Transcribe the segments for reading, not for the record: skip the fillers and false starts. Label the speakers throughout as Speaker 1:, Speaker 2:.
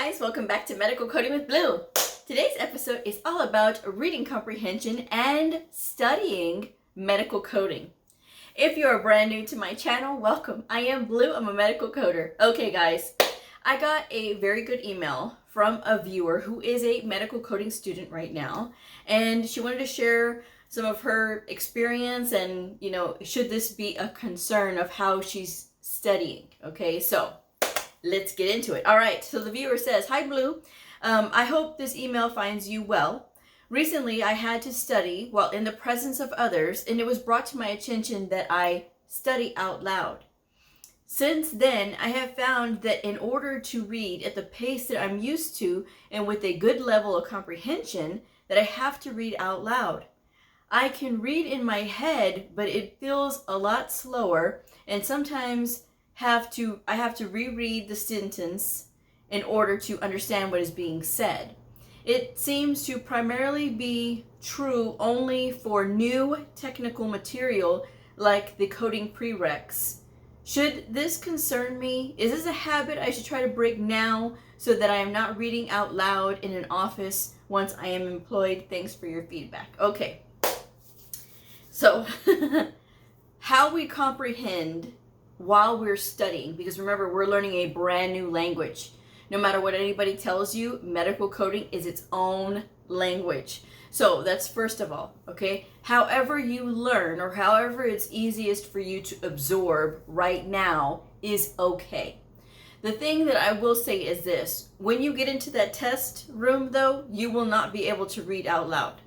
Speaker 1: guys, welcome back to Medical Coding with Blue. Today's episode is all about reading comprehension and studying medical coding. If you're brand new to my channel, welcome. I am Blue, I'm a medical coder. Okay guys, I got a very good email from a viewer who is a medical coding student right now, and she wanted to share some of her experience and, should this be a concern of how she's studying. Okay, so let's get into it. All right, so the viewer says, "Hi Blue, I hope this email finds you well. Recently, I had to study while in the presence of others, and it was brought to my attention that I study out loud. Since then, I have found that in order to read at the pace that I'm used to and with a good level of comprehension, that I have to read out loud. I can read in my head, but it feels a lot slower, and sometimes I have to reread the sentence in order to understand what is being said. It seems to primarily be true only for new technical material like the coding prereqs. Should this concern me? Is this a habit I should try to break now so that I am not reading out loud in an office once I am employed? Thanks for your feedback." Okay, so how we comprehend while we're studying, because remember, we're learning a brand new language. No matter what anybody tells you, medical coding is its own language. So that's first of all, okay? However you learn, or however it's easiest for you to absorb right now is okay. The thing that I will say is this: when you get into that test room though, you will not be able to read out loud.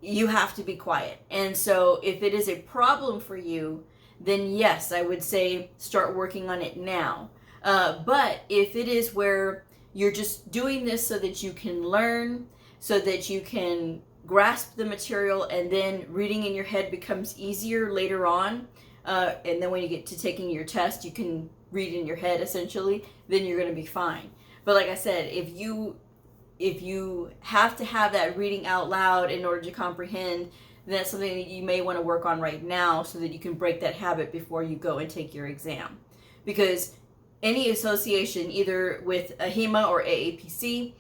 Speaker 1: You have to be quiet. And so if it is a problem for you, then yes, I would say start working on it now. But if it is where you're just doing this so that you can learn, so that you can grasp the material, and then reading in your head becomes easier later on, and then when you get to taking your test, you can read in your head essentially, then you're going to be fine. But like I said, if you have to have that reading out loud in order to comprehend, that's something that you may want to work on right now so that you can break that habit before you go and take your exam. Because any association, either with AHIMA or AAPC,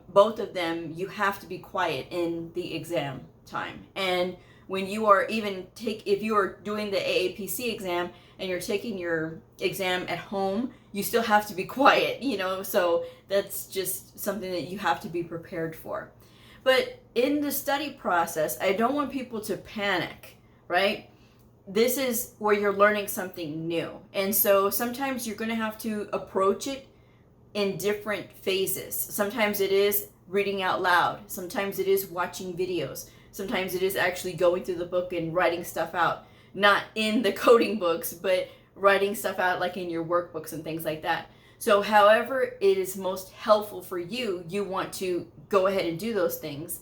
Speaker 1: both of them, you have to be quiet in the exam time. And when you are if you are doing the AAPC exam and you're taking your exam at home, you still have to be quiet, so that's just something that you have to be prepared for. But in the study process, I don't want people to panic, right? This is where you're learning something new. And so sometimes you're going to have to approach it in different phases. Sometimes it is reading out loud. Sometimes it is watching videos. Sometimes it is actually going through the book and writing stuff out. Not in the coding books, but writing stuff out like in your workbooks and things like that. So however it is most helpful for you, you want to go ahead and do those things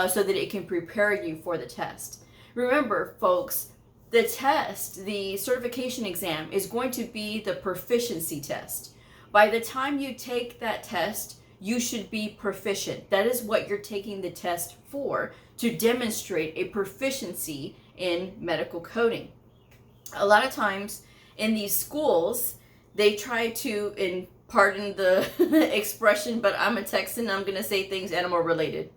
Speaker 1: so that it can prepare you for the test. Remember, folks, the test, the certification exam, is going to be the proficiency test. By the time you take that test, you should be proficient. That is what you're taking the test for, to demonstrate a proficiency in medical coding. A lot of times in these schools, they try to, and pardon the expression, but I'm a Texan, I'm going to say things animal related.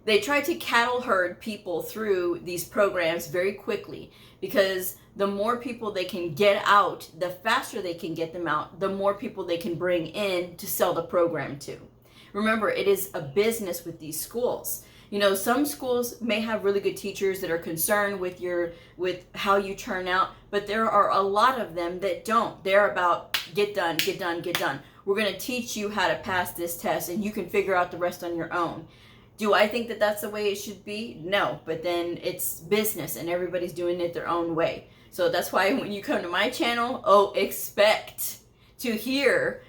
Speaker 1: They try to cattle herd people through these programs very quickly, because the more people they can get out, the faster they can get them out, the more people they can bring in to sell the program to. Remember, it is a business with these schools. Some schools may have really good teachers that are concerned with how you turn out, but there are a lot of them that don't. They're about get done, get done, get done. We're going to teach you how to pass this test, and you can figure out the rest on your own. Do I think that that's the way it should be? No, but then it's business and everybody's doing it their own way. So that's why when you come to my channel, expect to hear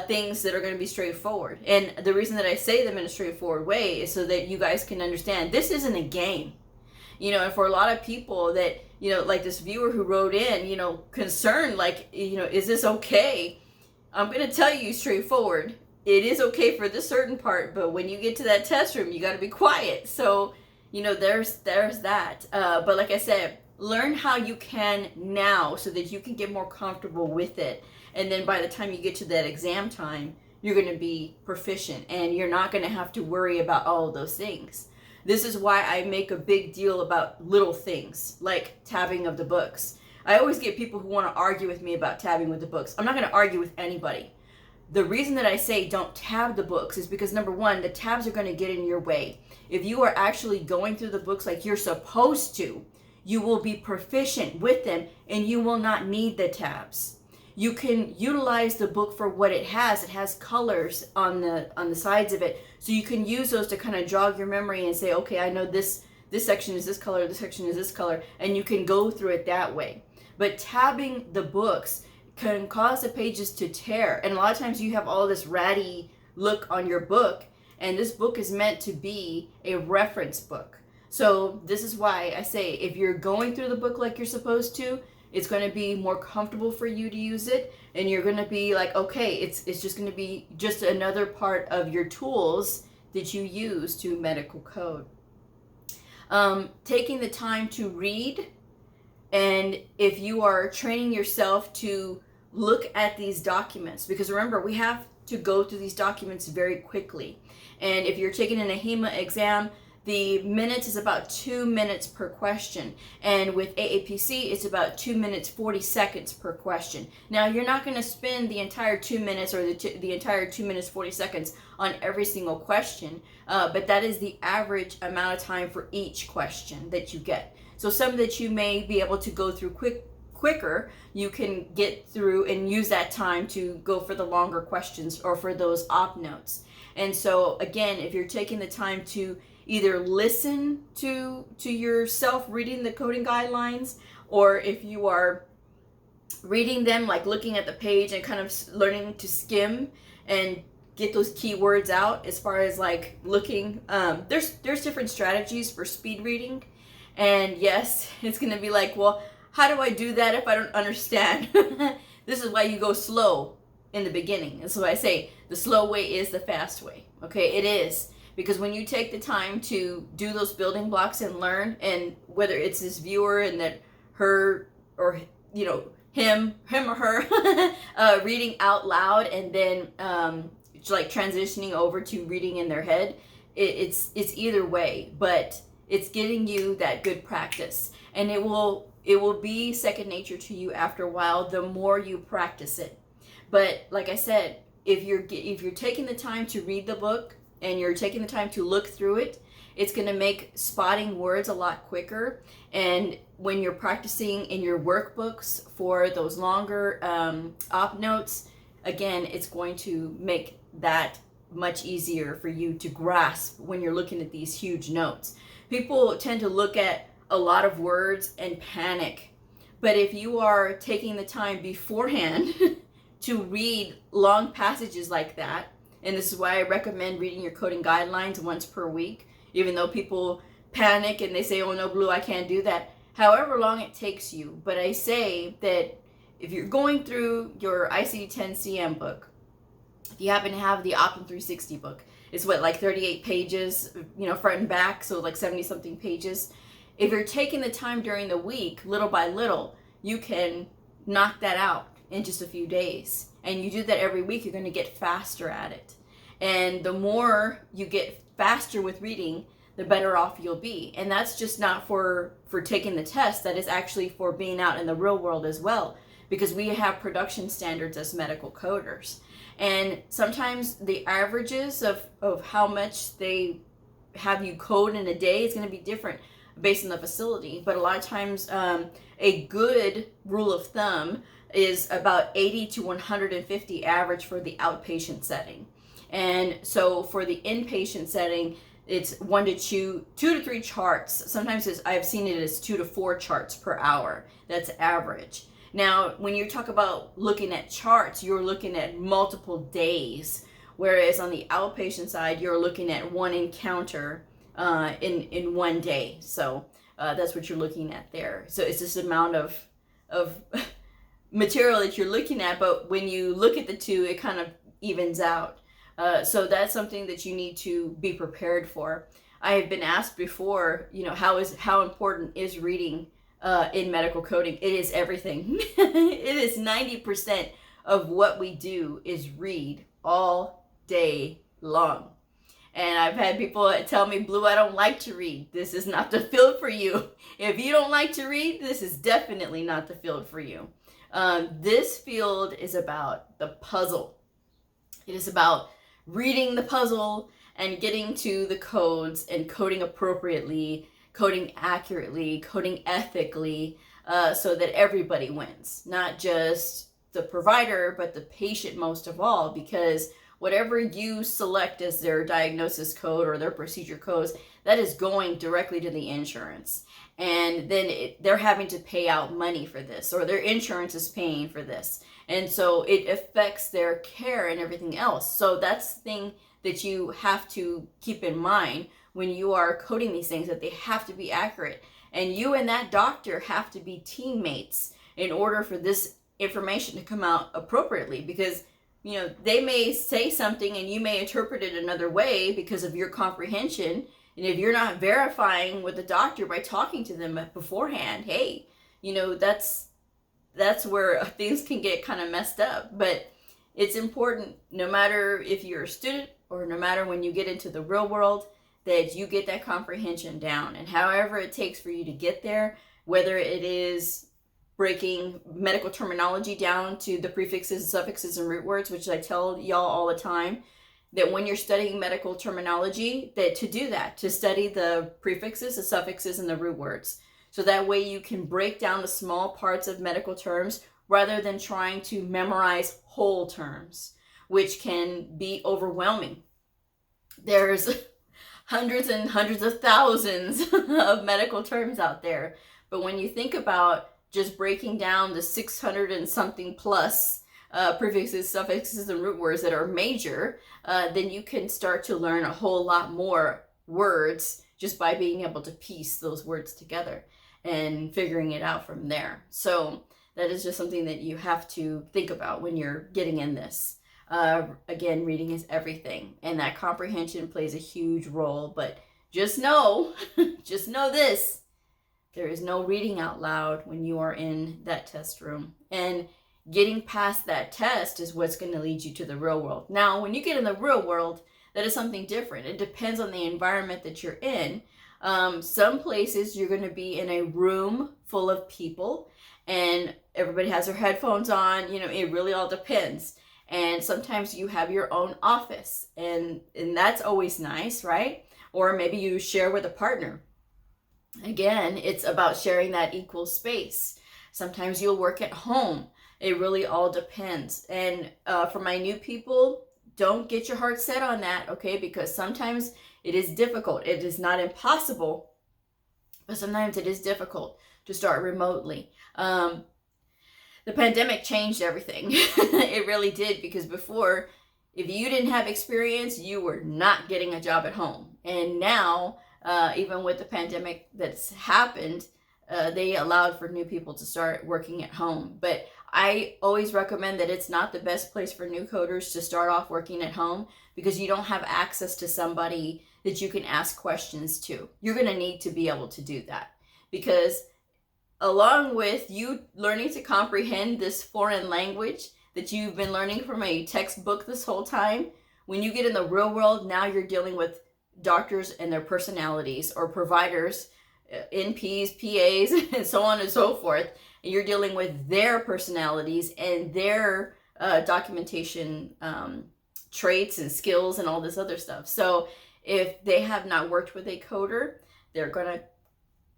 Speaker 1: things that are going to be straightforward. And the reason that I say them in a straightforward way is so that you guys can understand this isn't a game. And for a lot of people that, like this viewer who wrote in, concerned, like, is this okay? I'm going to tell you straightforward. It is okay for this certain part, but when you get to that test room, you got to be quiet. So, there's that. But like I said, learn how you can now so that you can get more comfortable with it. And then by the time you get to that exam time, you're going to be proficient and you're not going to have to worry about all of those things. This is why I make a big deal about little things like tabbing of the books. I always get people who want to argue with me about tabbing with the books. I'm not going to argue with anybody. The reason that I say don't tab the books is because, number one, the tabs are going to get in your way. If you are actually going through the books like you're supposed to, you will be proficient with them and you will not need the tabs. You can utilize the book for what it has. It has colors on the sides of it. So you can use those to kind of jog your memory and say, okay, I know this section is this color, this section is this color, and you can go through it that way. But tabbing the books can cause the pages to tear. And a lot of times you have all this ratty look on your book, and this book is meant to be a reference book. So this is why I say if you're going through the book like you're supposed to, it's going to be more comfortable for you to use it, and you're going to be like, okay, it's just going to be just another part of your tools that you use to medical code. Taking the time to read, and if you are training yourself to look at these documents, because remember, we have to go through these documents very quickly. And if you're taking an AHIMA exam, the minutes is about 2 minutes per question. And with AAPC, it's about 2 minutes, 40 seconds per question. Now, you're not going to spend the entire 2 minutes or the entire 2 minutes, 40 seconds on every single question. But that is the average amount of time for each question that you get. So some that you may be able to go through quicker, you can get through and use that time to go for the longer questions or for those op notes. And so again, if you're taking the time to either listen to yourself reading the coding guidelines, or if you are reading them, like looking at the page and kind of learning to skim and get those keywords out, as far as like looking, there's different strategies for speed reading. And yes, it's going to be like, well, how do I do that if I don't understand? This is why you go slow in the beginning. And so I say the slow way is the fast way. Okay, it is. Because when you take the time to do those building blocks and learn, and whether it's this viewer and that her or, you know, him or her reading out loud, and then like transitioning over to reading in their head, it's either way, but it's getting you that good practice, and it will be second nature to you after a while, the more you practice it. But like I said, if you're taking the time to read the book and you're taking the time to look through it, it's going to make spotting words a lot quicker. And when you're practicing in your workbooks for those longer op notes, again, it's going to make that much easier for you to grasp when you're looking at these huge notes. People tend to look at a lot of words and panic. But if you are taking the time beforehand to read long passages like that, and this is why I recommend reading your coding guidelines once per week, even though people panic and they say, oh no, Blue, I can't do that. However long it takes you. But I say that if you're going through your ICD-10 CM book, if you happen to have the Optum 360 book, it's like 38 pages, front and back, so like 70 something pages. If you're taking the time during the week, little by little, you can knock that out in just a few days. And you do that every week, you're going to get faster at it. And the more you get faster with reading, the better off you'll be. And that's just not for taking the test, that is actually for being out in the real world as well, because we have production standards as medical coders. And sometimes the averages of how much they have you code in a day is going to be different based on the facility. But a lot of times a good rule of thumb is about 80 to 150 average for the outpatient setting. And so for the inpatient setting, it's 2 to 3 charts. Sometimes I've seen it as 2 to 4 charts per hour. That's average. Now, when you talk about looking at charts, you're looking at multiple days. Whereas on the outpatient side, you're looking at one encounter in one day. So that's what you're looking at there. So it's this amount of material that you're looking at, but when you look at the two, it kind of evens out. So that's something that you need to be prepared for. I have been asked before, how important is reading in medical coding? It is everything. It is 90% of what we do is read. all day long. And I've had people tell me, Blue, I don't like to read. This is not the field for you. If you don't like to read, this is definitely not the field for you. This field is about the puzzle. It is about reading the puzzle and getting to the codes and coding appropriately, coding accurately, coding ethically, so that everybody wins. Not just the provider, but the patient most of all, because whatever you select as their diagnosis code or their procedure codes, that is going directly to the insurance. And then they're having to pay out money for this, or their insurance is paying for this. And so it affects their care and everything else. So that's the thing that you have to keep in mind when you are coding these things, that they have to be accurate. And you and that doctor have to be teammates in order for this information to come out appropriately, because they may say something and you may interpret it another way because of your comprehension. And if you're not verifying with the doctor by talking to them beforehand, hey, that's where things can get kind of messed up. But it's important, no matter if you're a student or no matter when you get into the real world, that you get that comprehension down. And however it takes for you to get there, whether it is breaking medical terminology down to the prefixes, suffixes, and root words, which I tell y'all all the time, that when you're studying medical terminology, that to study the prefixes, the suffixes, and the root words. So that way you can break down the small parts of medical terms rather than trying to memorize whole terms, which can be overwhelming. There's hundreds and hundreds of thousands of medical terms out there. But when you think about just breaking down the 600 and something plus prefixes, suffixes, and root words that are major, then you can start to learn a whole lot more words just by being able to piece those words together and figuring it out from there. So that is just something that you have to think about when you're getting in this. Again, reading is everything, and that comprehension plays a huge role. But just know, just know this. There is no reading out loud when you are in that test room. And getting past that test is what's going to lead you to the real world. Now, when you get in the real world, that is something different. It depends on the environment that you're in. Some places you're going to be in a room full of people and everybody has their headphones on. It really all depends. And sometimes you have your own office, and that's always nice, right? Or maybe you share with a partner. Again, it's about sharing that equal space. Sometimes you'll work at home. It really all depends. And for my new people, don't get your heart set on that, okay? Because sometimes it is difficult. It is not impossible, but sometimes it is difficult to start remotely. The pandemic changed everything. It really did, because before, if you didn't have experience, you were not getting a job at home. And now, even with the pandemic that's happened, they allowed for new people to start working at home. But I always recommend that it's not the best place for new coders to start off working at home, because you don't have access to somebody that you can ask questions to. You're going to need to be able to do that, because along with you learning to comprehend this foreign language that you've been learning from a textbook this whole time, when you get in the real world, now you're dealing with doctors and their personalities, or providers, NPs, PAs, and so on and so forth. And you're dealing with their personalities and their documentation traits and skills and all this other stuff. So if they have not worked with a coder, they're going to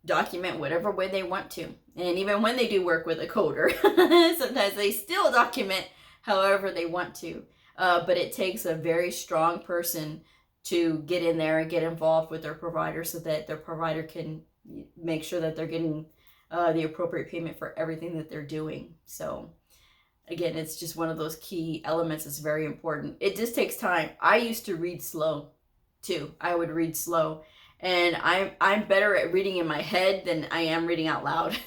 Speaker 1: document whatever way they want to. And even when they do work with a coder, sometimes they still document however they want to. But it takes a very strong person to get in there and get involved with their provider, so that their provider can make sure that they're getting the appropriate payment for everything that they're doing. So again, it's just one of those key elements that's very important. It just takes time. I used to read slow too. I would read slow. And I'm better at reading in my head than I am reading out loud.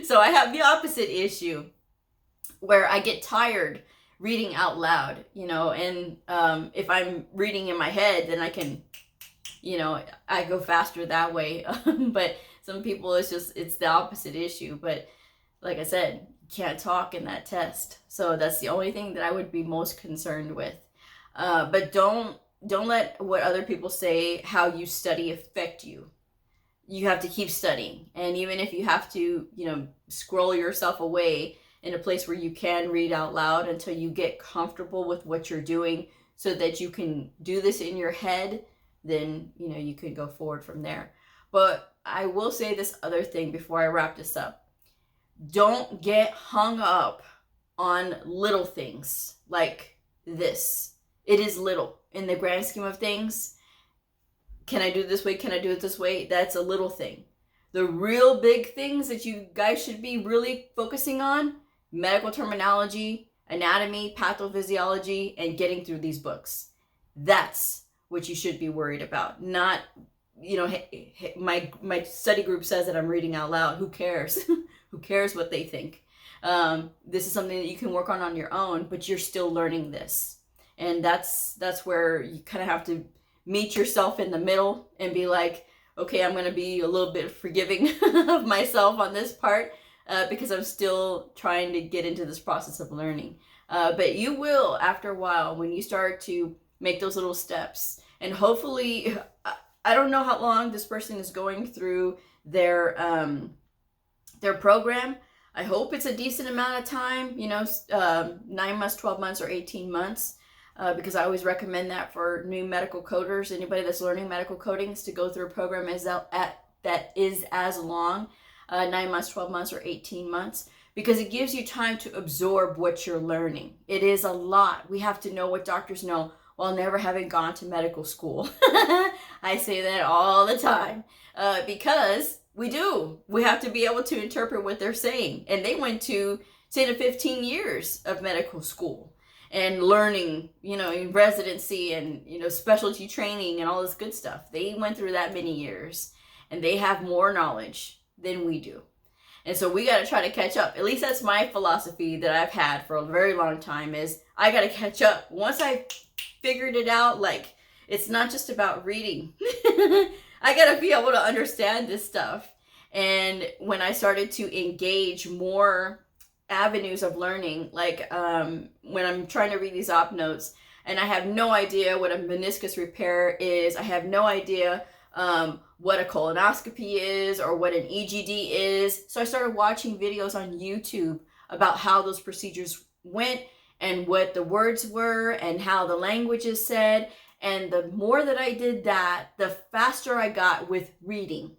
Speaker 1: So I have the opposite issue, where I get tired reading out loud, and if I'm reading in my head, then I can, I go faster that way. But some people, it's the opposite issue. But like I said, can't talk in that test. So that's the only thing that I would be most concerned with. But don't let what other people say how you study affect you. You have to keep studying. And even if you have to, scroll yourself away in a place where you can read out loud until you get comfortable with what you're doing so that you can do this in your head, then, you could go forward from there. But I will say this other thing before I wrap this up. Don't get hung up on little things like this. It is little in the grand scheme of things. Can I do it this way? Can I do it this way? That's a little thing. The real big things that you guys should be really focusing on: medical terminology, anatomy, pathophysiology, and getting through these books. That's what you should be worried about. Not, my study group says that I'm reading out loud. Who cares? Who cares what they think? This is something that you can work on your own, but you're still learning this. And that's where you kind of have to meet yourself in the middle and be like, okay, I'm going to be a little bit forgiving of myself on this part because I'm still trying to get into this process of learning. But you will, after a while, when you start to make those little steps. And hopefully, I don't know how long this person is going through their program. I hope it's a decent amount of time, 9 months, 12 months, or 18 months. Because I always recommend that for new medical coders, anybody that's learning medical coding, is to go through a program that is as long, 9 months, 12 months, or 18 months, because it gives you time to absorb what you're learning. It is a lot. We have to know what doctors know while never having gone to medical school. I say that all the time because we do. We have to be able to interpret what they're saying. And they went to 10 to 15 years of medical school and learning, in residency and, specialty training and all this good stuff. They went through that many years and they have more knowledge than we do. And so we got to try to catch up. At least that's my philosophy that I've had for a very long time, is I got to catch up. Once I figured it out, like, it's not just about reading. I got to be able to understand this stuff. And when I started to engage more avenues of learning, like when I'm trying to read these op notes and I have no idea what a meniscus repair is, I have no idea what a colonoscopy is or what an EGD is. So I started watching videos on YouTube about how those procedures went and what the words were and how the language is said. And the more that I did that, the faster I got with reading,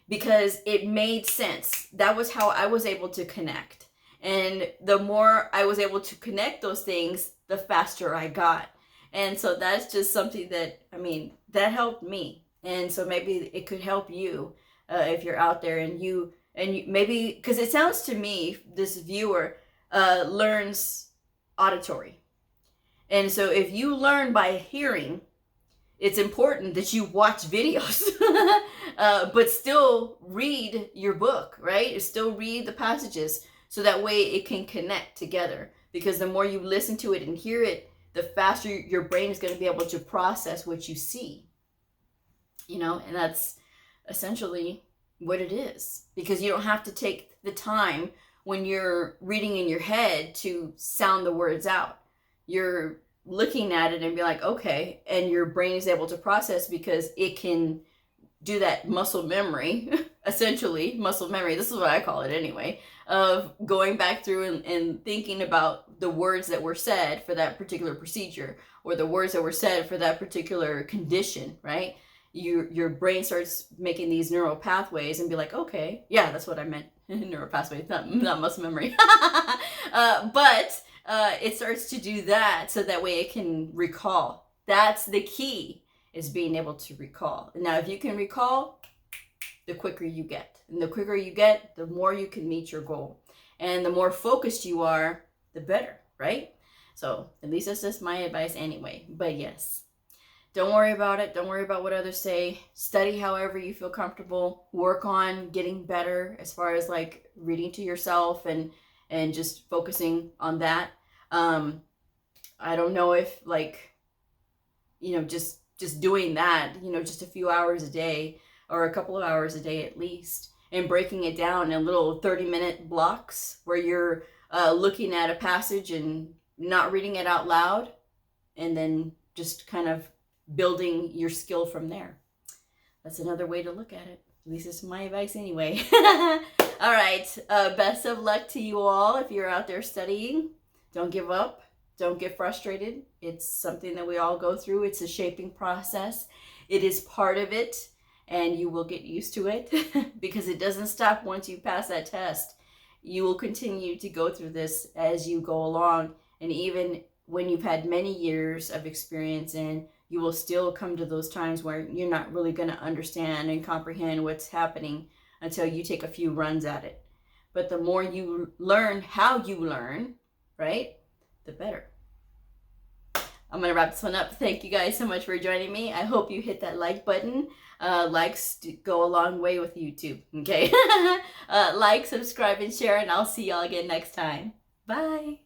Speaker 1: because it made sense. That was how I was able to connect. And the more I was able to connect those things, the faster I got. And so that's just something that, that helped me. And so maybe it could help you if you're out there and you maybe, because it sounds to me, this viewer learns auditory. And so if you learn by hearing, it's important that you watch videos, but still read your book, right? Still read the passages so that way it can connect together. Because the more you listen to it and hear it, the faster your brain is going to be able to process what you see. And that's essentially what it is. Because you don't have to take the time when you're reading in your head to sound the words out. You're looking at it and be like, okay, and your brain is able to process because it can do that muscle memory, essentially muscle memory. This is what I call it anyway, of going back through and thinking about the words that were said for that particular procedure or the words that were said for that particular condition, right? Your brain starts making these neural pathways and be like, okay, yeah, that's what I meant. Neural pathways, not muscle memory. But it starts to do that so that way it can recall. That's the key, is being able to recall. Now, if you can recall, the quicker you get. And the quicker you get, the more you can meet your goal. And the more focused you are, the better, right? So at least that's just my advice anyway. But yes, don't worry about it. Don't worry about what others say. Study however you feel comfortable. Work on getting better as far as like reading to yourself and just focusing on that. I don't know if just doing that, just a few hours a day or a couple of hours a day at least, and breaking it down in little 30-minute blocks where you're looking at a passage and not reading it out loud, and then just kind of building your skill from there. That's another way to look at it. At least it's my advice anyway. All right, best of luck to you all if you're out there studying. Don't give up. Don't get frustrated. It's something that we all go through. It's a shaping process. It is part of it, and you will get used to it because it doesn't stop once you pass that test. You will continue to go through this as you go along, and even when you've had many years of experience, and you will still come to those times where you're not really going to understand and comprehend what's happening until you take a few runs at it. But the more you learn how you learn, right, the better. I'm going to wrap this one up. Thank you guys so much for joining me. I hope you hit that like button. Likes go a long way with YouTube, okay? Like, subscribe, and share, and I'll see y'all again next time. Bye.